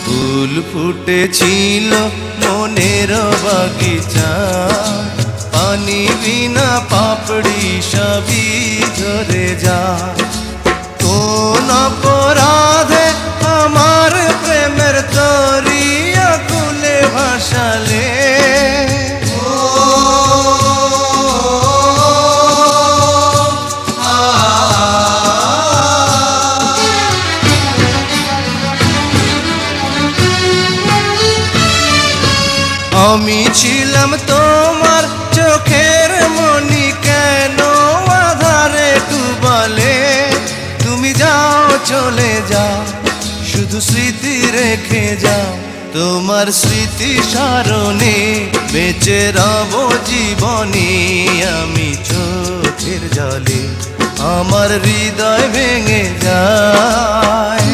ফুল ফুটেছিল মনের বাগিচা, পানি বিনা পাপড়ি সবই ঝরে যায়। কোন অপরাধে আমার প্রেমের তরি আকুলে ভাসালে, আমি ছিলাম তোমার চোখের মনি, কেন আধারে ডুবালে? তুমি যাও চলে যাও, শুধু স্মৃতি রেখে যাও। তোমার স্মৃতি স্মরণে বেঁচে রব জীবনে। আমি চোখের জলে আমার হৃদয় ভেঙে যায়।